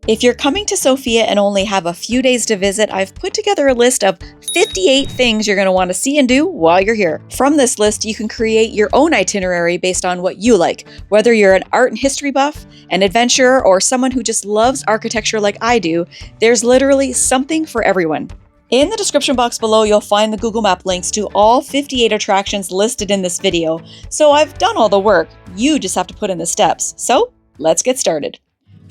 If you're coming to Sofia and only have a few days to visit, I've put together a list of 58 things you're going to want to see and do while you're here. From this list, you can create your own itinerary based on what you like. Whether you're an art and history buff, an adventurer, or someone who just loves architecture like I do, there's literally something for everyone. In the description box below, you'll find the Google Map links to all 58 attractions listed in this video. So I've done all the work. You just have to put in the steps. So let's get started.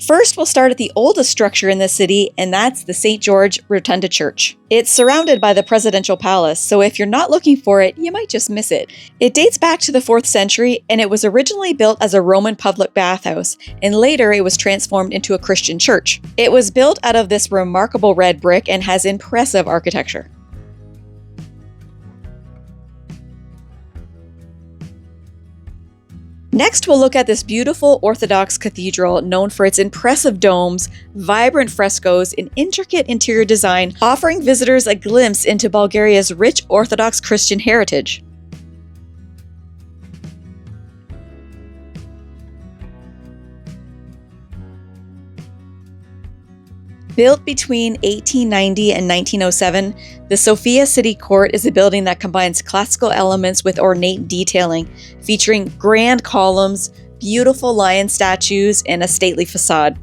First, we'll start at the oldest structure in the city, and that's the St. George Rotunda Church. It's surrounded by the presidential palace, so if you're not looking for it, you might just miss it. It dates back to the 4th century, and it was originally built as a Roman public bathhouse, and later it was transformed into a Christian church. It was built out of this remarkable red brick and has impressive architecture. Next, we'll look at this beautiful Orthodox cathedral known for its impressive domes, vibrant frescoes, and intricate interior design, offering visitors a glimpse into Bulgaria's rich Orthodox Christian heritage. Built between 1890 and 1907, the Sofia City Court is a building that combines classical elements with ornate detailing, featuring grand columns, beautiful lion statues, and a stately facade.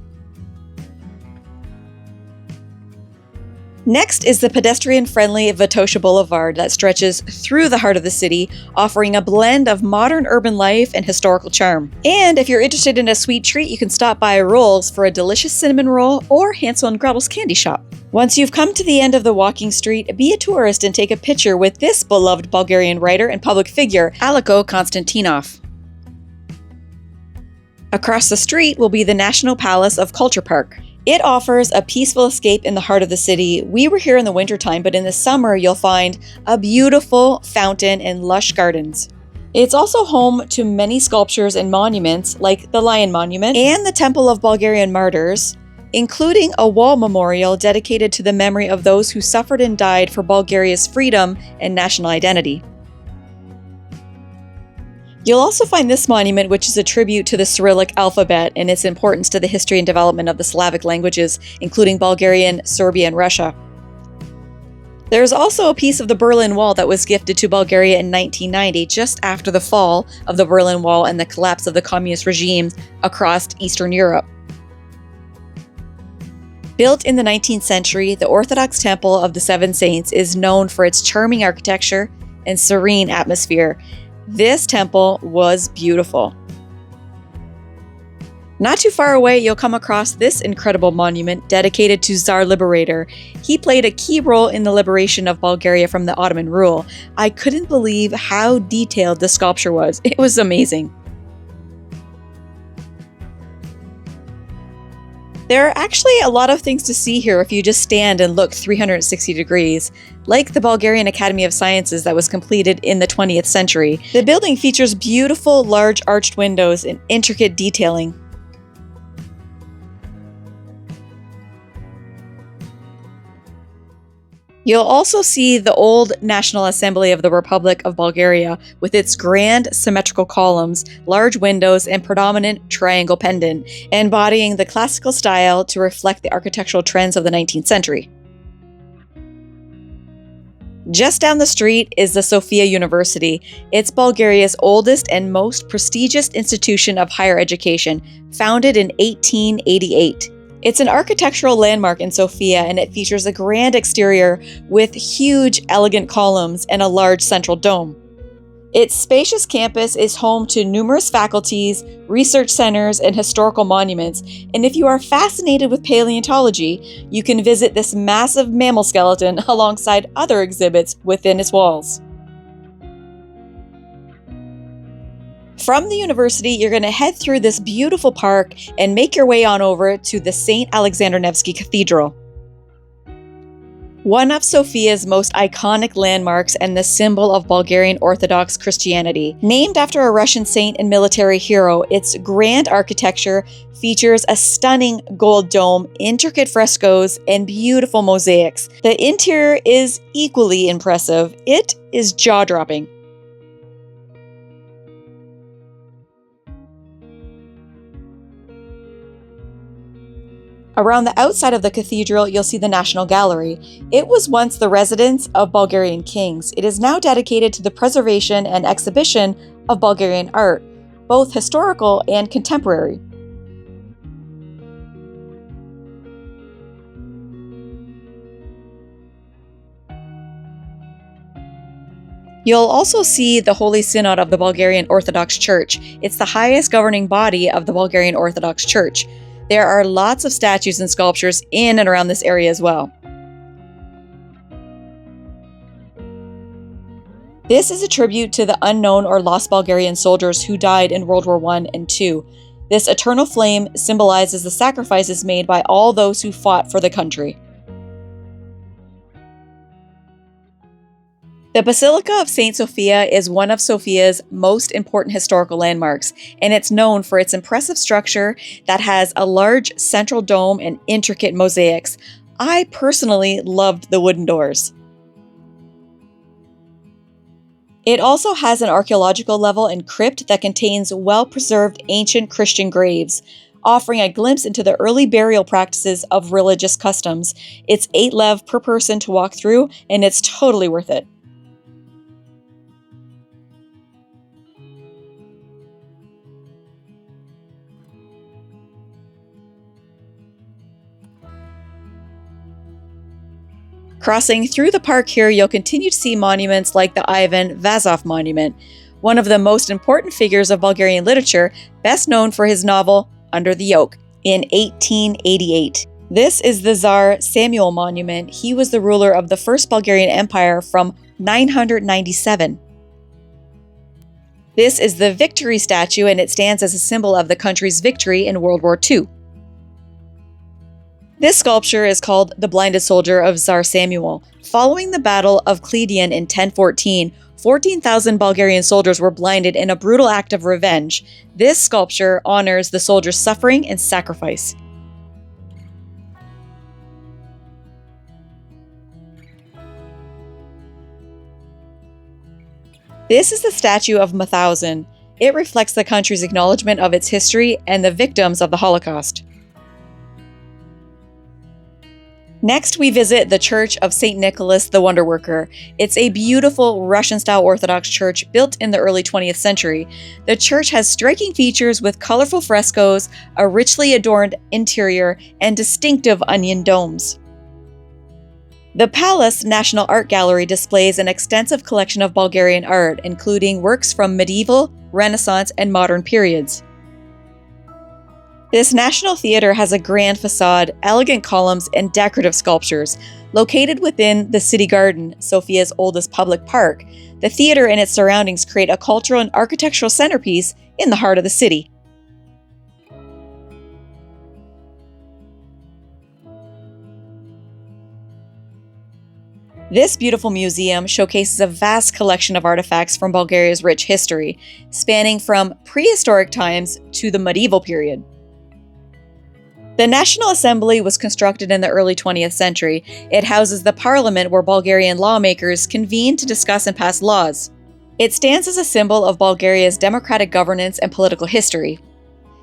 Next is the pedestrian-friendly Vitosha Boulevard that stretches through the heart of the city, offering a blend of modern urban life and historical charm. And if you're interested in a sweet treat, you can stop by Rolls for a delicious cinnamon roll or Hansel and Gretel's candy shop. Once you've come to the end of the walking street, be a tourist and take a picture with this beloved Bulgarian writer and public figure, Aliko Konstantinov. Across the street will be the National Palace of Culture Park. It offers a peaceful escape in the heart of the city. We were here in the wintertime, but in the summer you'll find a beautiful fountain and lush gardens. It's also home to many sculptures and monuments like the Lion Monument and the Temple of Bulgarian Martyrs, including a wall memorial dedicated to the memory of those who suffered and died for Bulgaria's freedom and national identity. You'll also find this monument, which is a tribute to the Cyrillic alphabet and its importance to the history and development of the Slavic languages, including Bulgarian, Serbian, and Russia. There's also a piece of the Berlin Wall that was gifted to Bulgaria in 1990, just after the fall of the Berlin Wall and the collapse of the communist regime across Eastern Europe. Built in the 19th century, the Orthodox Temple of the Seven Saints is known for its charming architecture and serene atmosphere. This temple was beautiful. Not too far away, you'll come across this incredible monument dedicated to Tsar Liberator. He played a key role in the liberation of Bulgaria from the Ottoman rule. I couldn't believe how detailed the sculpture was. It was amazing. There are actually a lot of things to see here if you just stand and look 360 degrees, like the Bulgarian Academy of Sciences that was completed in the 20th century. The building features beautiful, large arched windows and intricate detailing. You'll also see the old National Assembly of the Republic of Bulgaria with its grand symmetrical columns, large windows, and predominant triangle pendant, embodying the classical style to reflect the architectural trends of the 19th century. Just down the street is the Sofia University. It's Bulgaria's oldest and most prestigious institution of higher education, founded in 1888. It's an architectural landmark in Sofia, and it features a grand exterior with huge, elegant columns and a large central dome. Its spacious campus is home to numerous faculties, research centers, and historical monuments, and if you are fascinated with paleontology, you can visit this massive mammal skeleton alongside other exhibits within its walls. From the university, you're going to head through this beautiful park and make your way on over to the St. Alexander Nevsky Cathedral. One of Sofia's most iconic landmarks and the symbol of Bulgarian Orthodox Christianity. Named after a Russian saint and military hero, its grand architecture features a stunning gold dome, intricate frescoes, and beautiful mosaics. The interior is equally impressive. It is jaw-dropping. Around the outside of the cathedral, you'll see the National Gallery. It was once the residence of Bulgarian kings. It is now dedicated to the preservation and exhibition of Bulgarian art, both historical and contemporary. You'll also see the Holy Synod of the Bulgarian Orthodox Church. It's the highest governing body of the Bulgarian Orthodox Church. There are lots of statues and sculptures in and around this area as well. This is a tribute to the unknown or lost Bulgarian soldiers who died in World War I and II. This eternal flame symbolizes the sacrifices made by all those who fought for the country. The Basilica of St. Sophia is one of Sofia's most important historical landmarks, and it's known for its impressive structure that has a large central dome and intricate mosaics. I personally loved the wooden doors. It also has an archaeological level and crypt that contains well-preserved ancient Christian graves, offering a glimpse into the early burial practices of religious customs. It's 8 lev per person to walk through, and it's totally worth it. Crossing through the park here, you'll continue to see monuments like the Ivan Vazov Monument, one of the most important figures of Bulgarian literature, best known for his novel Under the Yoke in 1888. This is the Tsar Samuel Monument. He was the ruler of the First Bulgarian Empire from 997. This is the Victory statue, and it stands as a symbol of the country's victory in World War II. This sculpture is called the Blinded Soldier of Tsar Samuel. Following the Battle of Kledian in 1014, 14,000 Bulgarian soldiers were blinded in a brutal act of revenge. This sculpture honors the soldiers' suffering and sacrifice. This is the statue of Mauthausen. It reflects the country's acknowledgement of its history and the victims of the Holocaust. Next, we visit the Church of St. Nicholas the Wonderworker. It's a beautiful Russian-style Orthodox church built in the early 20th century. The church has striking features with colorful frescoes, a richly adorned interior, and distinctive onion domes. The Palace National Art Gallery displays an extensive collection of Bulgarian art, including works from medieval, Renaissance, and modern periods. This National Theatre has a grand facade, elegant columns, and decorative sculptures. Located within the City Garden, Sofia's oldest public park, the theatre and its surroundings create a cultural and architectural centerpiece in the heart of the city. This beautiful museum showcases a vast collection of artifacts from Bulgaria's rich history, spanning from prehistoric times to the medieval period. The National Assembly was constructed in the early 20th century. It houses the parliament where Bulgarian lawmakers convene to discuss and pass laws. It stands as a symbol of Bulgaria's democratic governance and political history.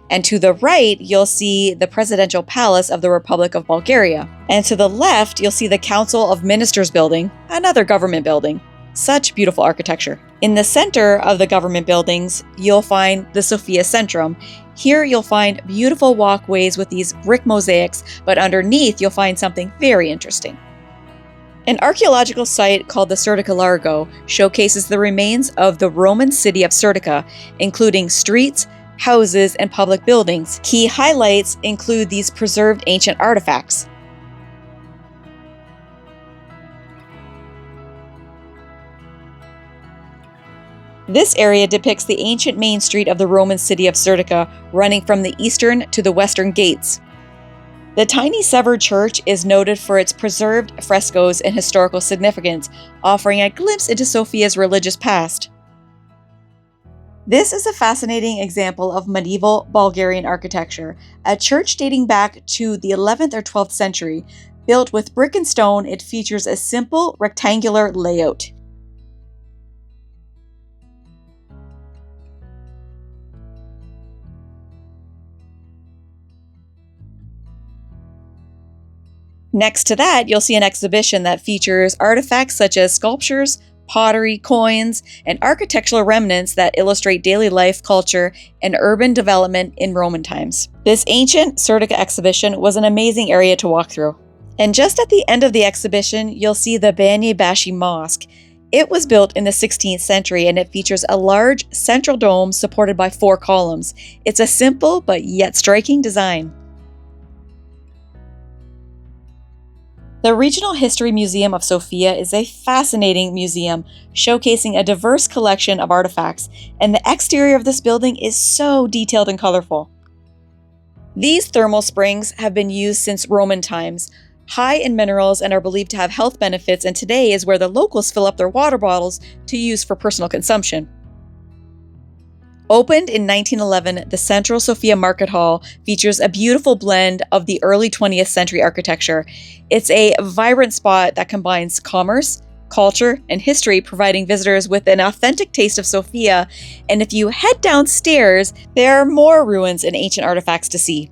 And to the right, you'll see the Presidential Palace of the Republic of Bulgaria. And to the left, you'll see the Council of Ministers building, another government building. Such beautiful architecture. In the center of the government buildings, you'll find the Sofia Centrum. Here you'll find beautiful walkways with these brick mosaics, but underneath you'll find something very interesting. An archaeological site called the Serdica Largo showcases the remains of the Roman city of Serdica, including streets, houses, and public buildings. Key highlights include these preserved ancient artifacts. This area depicts the ancient main street of the Roman city of Serdica, running from the eastern to the western gates. The tiny severed church is noted for its preserved frescoes and historical significance, offering a glimpse into Sofia's religious past. This is a fascinating example of medieval Bulgarian architecture, a church dating back to the 11th or 12th century. Built with brick and stone, it features a simple rectangular layout. Next to that, you'll see an exhibition that features artifacts such as sculptures, pottery, coins, and architectural remnants that illustrate daily life, culture, and urban development in Roman times. This ancient Serdica exhibition was an amazing area to walk through. And just at the end of the exhibition, you'll see the Banyai Mosque. It was built in the 16th century and it features a large central dome supported by 4 columns. It's a simple but yet striking design. The Regional History Museum of Sofia is a fascinating museum showcasing a diverse collection of artifacts, and the exterior of this building is so detailed and colorful. These thermal springs have been used since Roman times, high in minerals and are believed to have health benefits, and today is where the locals fill up their water bottles to use for personal consumption. Opened in 1911, the Central Sofia Market Hall features a beautiful blend of the early 20th century architecture. It's a vibrant spot that combines commerce, culture, and history, providing visitors with an authentic taste of Sofia. And if you head downstairs, there are more ruins and ancient artifacts to see.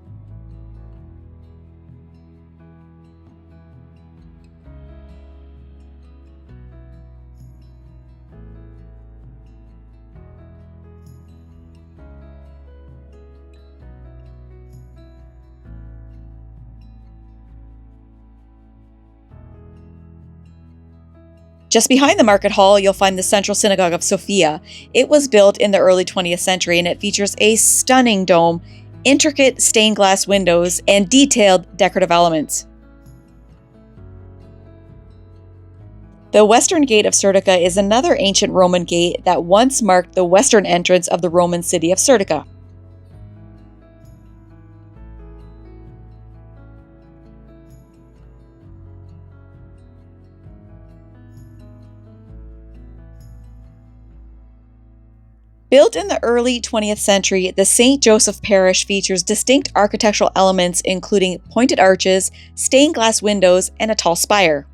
Just behind the market hall, you'll find the Central Synagogue of Sofia. It was built in the early 20th century and it features a stunning dome, intricate stained glass windows, and detailed decorative elements. The Western Gate of Serdica is another ancient Roman gate that once marked the western entrance of the Roman city of Serdica. Built in the early 20th century, the St. Joseph Parish features distinct architectural elements including pointed arches, stained glass windows, and a tall spire.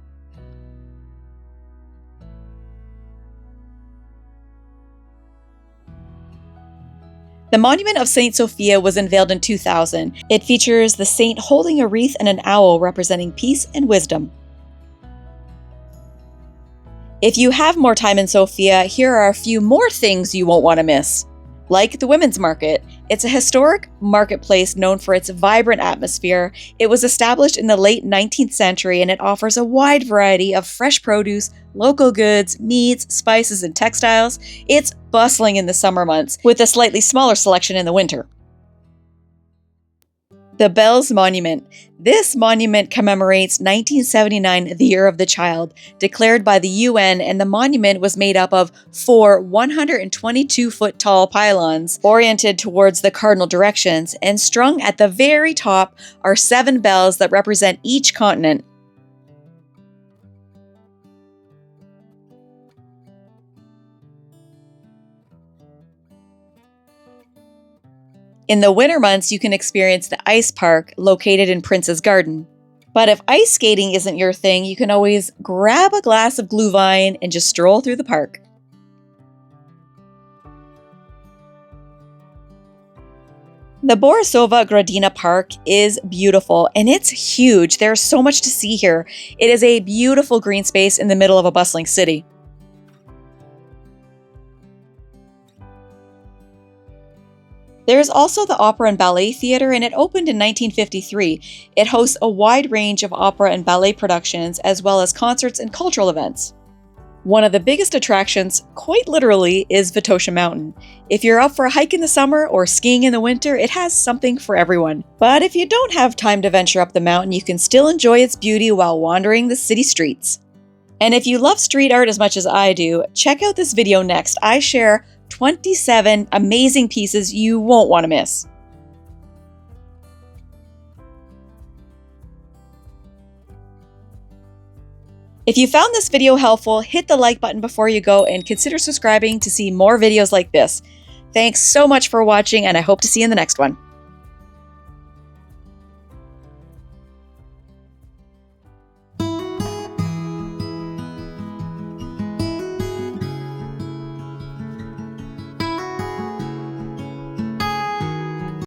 The monument of St. Sophia was unveiled in 2000. It features the saint holding a wreath and an owl representing peace and wisdom. If you have more time in Sofia, here are a few more things you won't want to miss. Like the Women's Market. It's a historic marketplace known for its vibrant atmosphere. It was established in the late 19th century and it offers a wide variety of fresh produce, local goods, meats, spices, and textiles. It's bustling in the summer months, with a slightly smaller selection in the winter. The Bells Monument. This monument commemorates 1979, the Year of the Child, declared by the UN, and the monument was made up of 4 122-foot-tall pylons oriented towards the cardinal directions, and strung at the very top are 7 bells that represent each continent. In the winter months, you can experience the ice park located in Prince's Garden. But if ice skating isn't your thing, you can always grab a glass of Glühwein and just stroll through the park. The Borisova Gradina Park is beautiful and it's huge. There's so much to see here. It is a beautiful green space in the middle of a bustling city. There's also the Opera and Ballet Theater, and it opened in 1953. It hosts a wide range of opera and ballet productions, as well as concerts and cultural events. One of the biggest attractions, quite literally, is Vitosha Mountain. If you're up for a hike in the summer or skiing in the winter, it has something for everyone. But if you don't have time to venture up the mountain, you can still enjoy its beauty while wandering the city streets. And if you love street art as much as I do, check out this video next. I share 27 amazing pieces you won't want to miss. If you found this video helpful, hit the like button before you go and consider subscribing to see more videos like this. Thanks so much for watching, and I hope to see you in the next one.